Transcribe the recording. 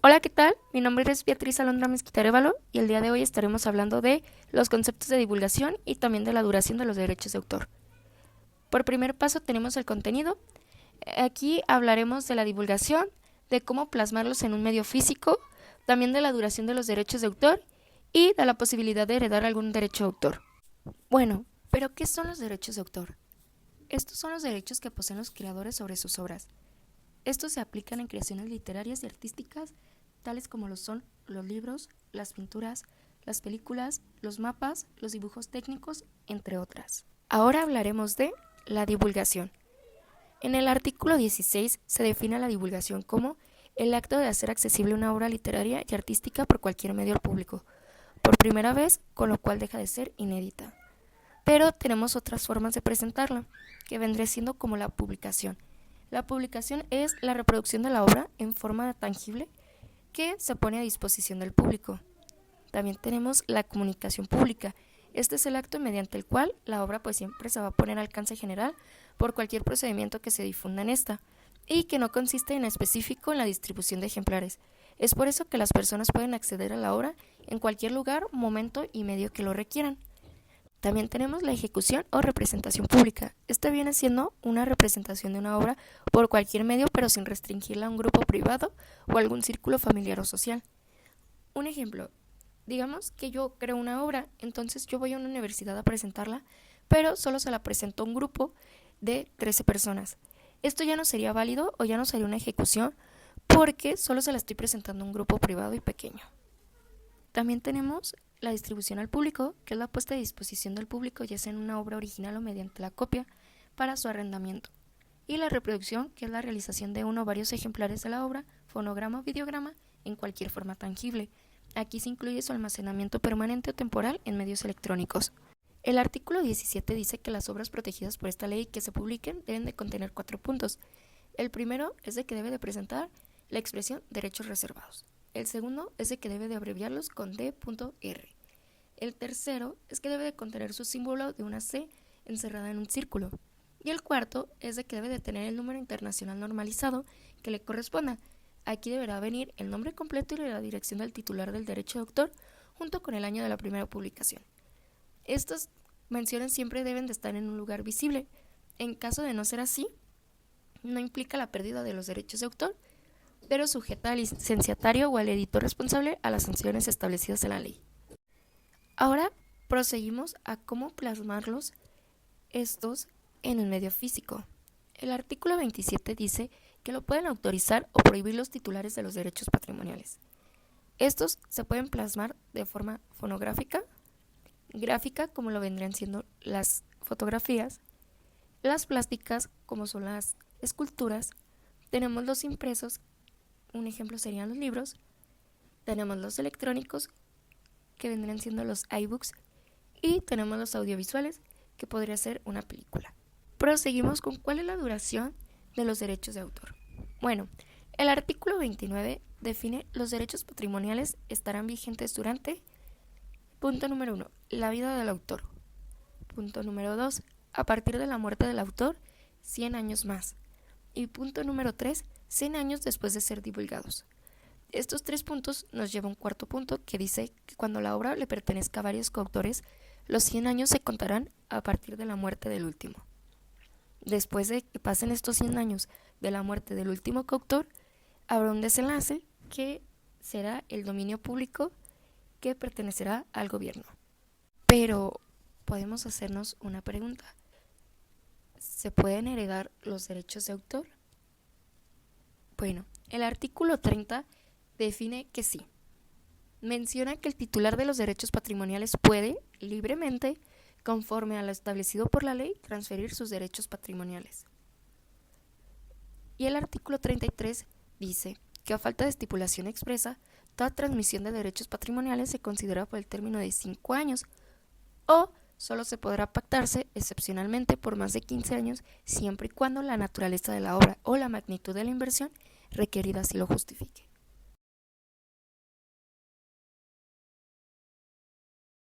Hola, ¿qué tal? Mi nombre es Beatriz Alondra Mezquita-Arévalo y el día de hoy estaremos hablando de los conceptos de divulgación y también de la duración de los derechos de autor. Por primer paso tenemos el contenido. Aquí hablaremos de la divulgación, de cómo plasmarlos en un medio físico, también de la duración de los derechos de autor y de la posibilidad de heredar algún derecho de autor. Bueno, pero ¿qué son los derechos de autor? Estos son los derechos que poseen los creadores sobre sus obras. Estos se aplican en creaciones literarias y artísticas, tales como lo son los libros, las pinturas, las películas, los mapas, los dibujos técnicos, entre otras. Ahora hablaremos de la divulgación. En el artículo 16 se define la divulgación como el acto de hacer accesible una obra literaria y artística por cualquier medio al público, por primera vez, con lo cual deja de ser inédita. Pero tenemos otras formas de presentarla, que vendría siendo como la publicación. La publicación es la reproducción de la obra en forma tangible que se pone a disposición del público. También tenemos la comunicación pública. Este es el acto mediante el cual la obra pues siempre se va a poner al alcance general por cualquier procedimiento que se difunda en esta y que no consiste en específico en la distribución de ejemplares. Es por eso que las personas pueden acceder a la obra en cualquier lugar, momento y medio que lo requieran. También tenemos la ejecución o representación pública. Esta viene siendo una representación de una obra por cualquier medio, pero sin restringirla a un grupo privado o algún círculo familiar o social. Un ejemplo, digamos que yo creo una obra, entonces yo voy a una universidad a presentarla, pero solo se la presento a un grupo de 13 personas. Esto ya no sería válido o ya no sería una ejecución porque solo se la estoy presentando a un grupo privado y pequeño. También tenemos la distribución al público, que es la puesta a disposición del público ya sea en una obra original o mediante la copia para su arrendamiento. Y la reproducción, que es la realización de uno o varios ejemplares de la obra, fonograma o videograma, en cualquier forma tangible. Aquí se incluye su almacenamiento permanente o temporal en medios electrónicos. El artículo 17 dice que las obras protegidas por esta ley que se publiquen deben de contener 4 puntos. El primero es de que debe de presentar la expresión derechos reservados. El segundo es de que debe de abreviarlos con D.R. El tercero es que debe de contener su símbolo de una C encerrada en un círculo. Y el cuarto es de que debe de tener el número internacional normalizado que le corresponda. Aquí deberá venir el nombre completo y la dirección del titular del derecho de autor junto con el año de la primera publicación. Estas menciones siempre deben de estar en un lugar visible. En caso de no ser así, no implica la pérdida de los derechos de autor, pero sujeta al licenciatario o al editor responsable a las sanciones establecidas en la ley. Ahora proseguimos a cómo plasmarlos estos en un medio físico. El artículo 27 dice que lo pueden autorizar o prohibir los titulares de los derechos patrimoniales. Estos se pueden plasmar de forma fonográfica, gráfica, como lo vendrían siendo las fotografías, las plásticas, como son las esculturas, tenemos los impresos, un ejemplo serían los libros, tenemos los electrónicos, que vendrían siendo los iBooks, y tenemos los audiovisuales, que podría ser una película. Proseguimos con cuál es la duración de los derechos de autor. Bueno, el artículo 29 define los derechos patrimoniales estarán vigentes durante, punto número 1, la vida del autor. Punto número 2, a partir de la muerte del autor, 100 años más. Y punto número 3, 100 años después de ser divulgados. Estos 3 puntos nos lleva a un cuarto punto que dice que cuando la obra le pertenezca a varios coautores, los 100 años se contarán a partir de la muerte del último. Después de que pasen estos 100 años de la muerte del último coautor, habrá un desenlace que será el dominio público que pertenecerá al gobierno. Pero podemos hacernos una pregunta. ¿Se pueden heredar los derechos de autor? Bueno, el artículo 30 define que sí. Menciona que el titular de los derechos patrimoniales puede, libremente, conforme a lo establecido por la ley, transferir sus derechos patrimoniales. Y el artículo 33 dice que a falta de estipulación expresa, toda transmisión de derechos patrimoniales se considera por el término de 5 años o solo se podrá pactarse excepcionalmente por más de 15 años siempre y cuando la naturaleza de la obra o la magnitud de la inversión requerida así lo justifique.